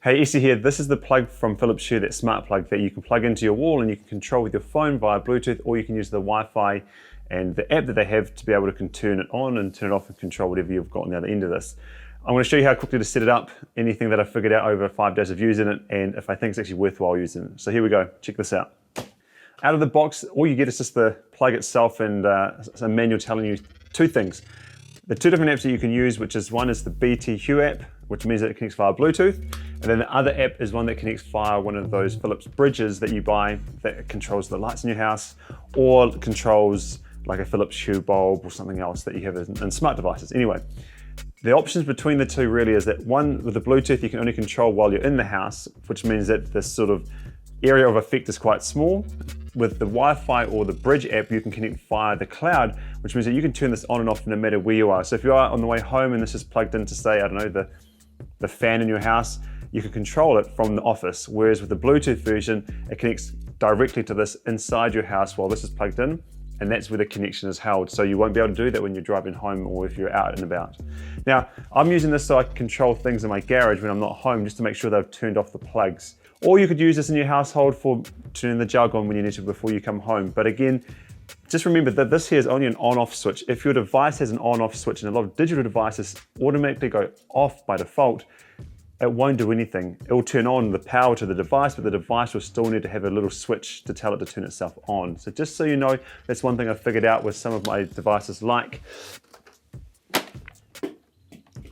Hey, Essie here. This is the plug from Philips Hue, that smart plug that you can plug into your wall and you can control with your phone via Bluetooth, or you can use the Wi-Fi and the app that they have to be able to turn it on and turn it off and control whatever you've got on the other end of this. I'm going to show you how quickly to set it up, anything that I've figured out over 5 days of using it, and if I think it's actually worthwhile using it. So here we go. Check this out. Out of the box, all you get is just the plug itself and a manual telling you two things. The two different apps that you can use, which is one is the BT Hue app, which means that it connects via Bluetooth. And then the other app is one that connects via one of those Philips bridges that you buy that controls the lights in your house, or controls like a Philips Hue bulb or something else that you have in smart devices. Anyway, the options between the two really is that one, with the Bluetooth, you can only control while you're in the house, which means that this sort of area of effect is quite small. With the Wi-Fi or the bridge app, you can connect via the cloud, which means that you can turn this on and off no matter where you are. So if you are on the way home and this is plugged into, say, I don't know, the fan in your house, you can control it from the office. Whereas with the Bluetooth version, it connects directly to this inside your house while this is plugged in, and that's where the connection is held. So you won't be able to do that when you're driving home or if you're out and about. Now, I'm using this so I can control things in my garage when I'm not home, just to make sure that I've turned off the plugs. Or you could use this in your household for turning the jug on when you need to before you come home. But again, just remember that this here is only an on-off switch. If your device has an on-off switch, and a lot of digital devices automatically go off by default, it won't do anything. It will turn on the power to the device, but the device will still need to have a little switch to tell it to turn itself on. So just so you know, that's one thing I figured out with some of my devices, like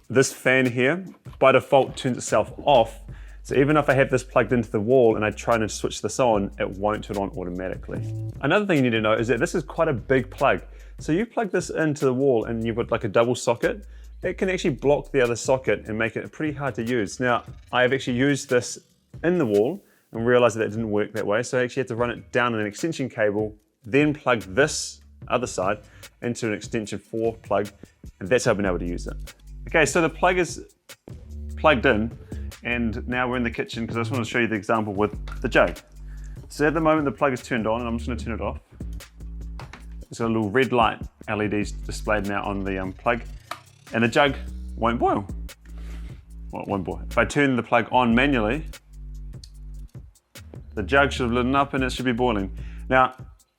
this fan here, by default turns itself off. So even if I have this plugged into the wall and I try to switch this on, it won't turn on automatically. Another thing you need to know is that this is quite a big plug. So you plug this into the wall and you've got like a double socket, it can actually block the other socket and make it pretty hard to use. Now, I have actually used this in the wall and realized that it didn't work that way. So I actually had to run it down an extension cable, then plug this other side into an extension 4 plug, and that's how I've been able to use it. Okay, so the plug is plugged in, and now we're in the kitchen because I just want to show you the example with the jug. So at the moment the plug is turned on, and I'm just going to turn it off. It's got a little red light LEDs displayed now on the plug, and the jug won't boil. Well, it won't boil. If I turn the plug on manually, the jug should have lit up and it should be boiling. Now,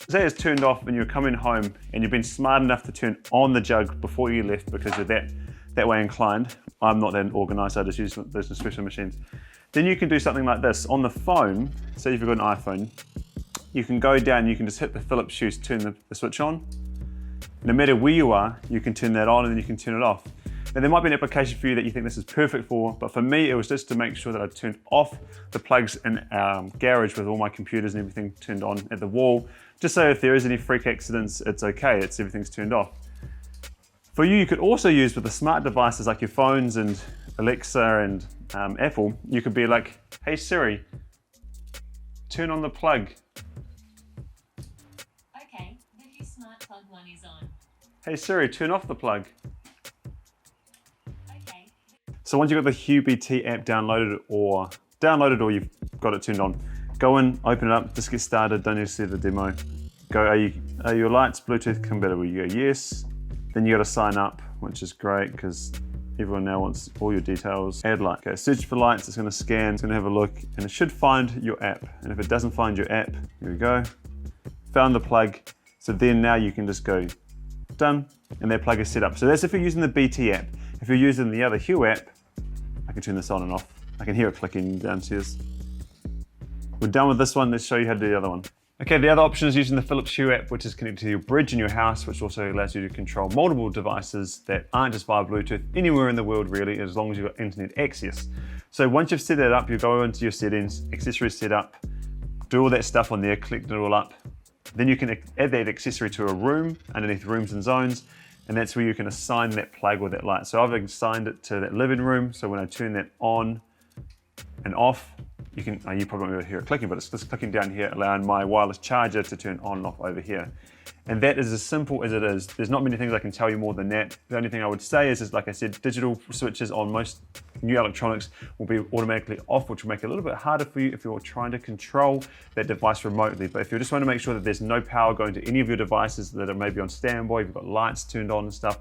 say it's turned off and you're coming home and you've been smart enough to turn on the jug before you left because you're that way inclined. I'm not that organized, I just use those special machines. Then you can do something like this. On the phone, say if you've got an iPhone, you can go down, you can just hit the Philips Hue to turn the switch on. No matter where you are, you can turn that on and then you can turn it off. Now there might be an application for you that you think this is perfect for, but for me it was just to make sure that I turned off the plugs in our garage with all my computers and everything turned on at the wall, just so if there is any freak accidents, it's okay, everything's turned off. For you, you could also use with the smart devices like your phones and Alexa and Apple, you could be like, hey Siri, turn on the plug. Okay, the Hue smart plug one is on. Hey Siri, turn off the plug. Okay. So once you've got the Hue BT app downloaded or you've got it turned on, go in, open it up, just get started, don't need to see the demo. Go, are your lights Bluetooth compatible? You go yes. Then you got to sign up, which is great because everyone now wants all your details. Add light. Okay, search for lights, it's going to scan, it's going to have a look, and it should find your app. And if it doesn't find your app, here we go. Found the plug. So then now you can just go done, and that plug is set up. So that's if you're using the BT app. If you're using the other Hue app, I can turn this on and off. I can hear it clicking downstairs. We're done with this one, let's show you how to do the other one. Okay, the other option is using the Philips Hue app, which is connected to your bridge in your house, which also allows you to control multiple devices that aren't just via Bluetooth anywhere in the world really, as long as you've got internet access. So once you've set that up, you go into your settings, accessories set up, do all that stuff on there, collect it all up. Then you can add that accessory to a room underneath rooms and zones, and that's where you can assign that plug or that light. So I've assigned it to that living room, so when I turn that on and off, you probably won't hear it clicking, but it's just clicking down here, allowing my wireless charger to turn on and off over here. And that is as simple as it is. There's not many things I can tell you more than that. The only thing I would say is like I said, digital switches on most new electronics will be automatically off, which will make it a little bit harder for you if you're trying to control that device remotely. But if you just want to make sure that there's no power going to any of your devices that are maybe on standby, if you've got lights turned on and stuff,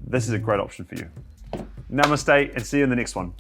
this is a great option for you. Namaste, and see you in the next one.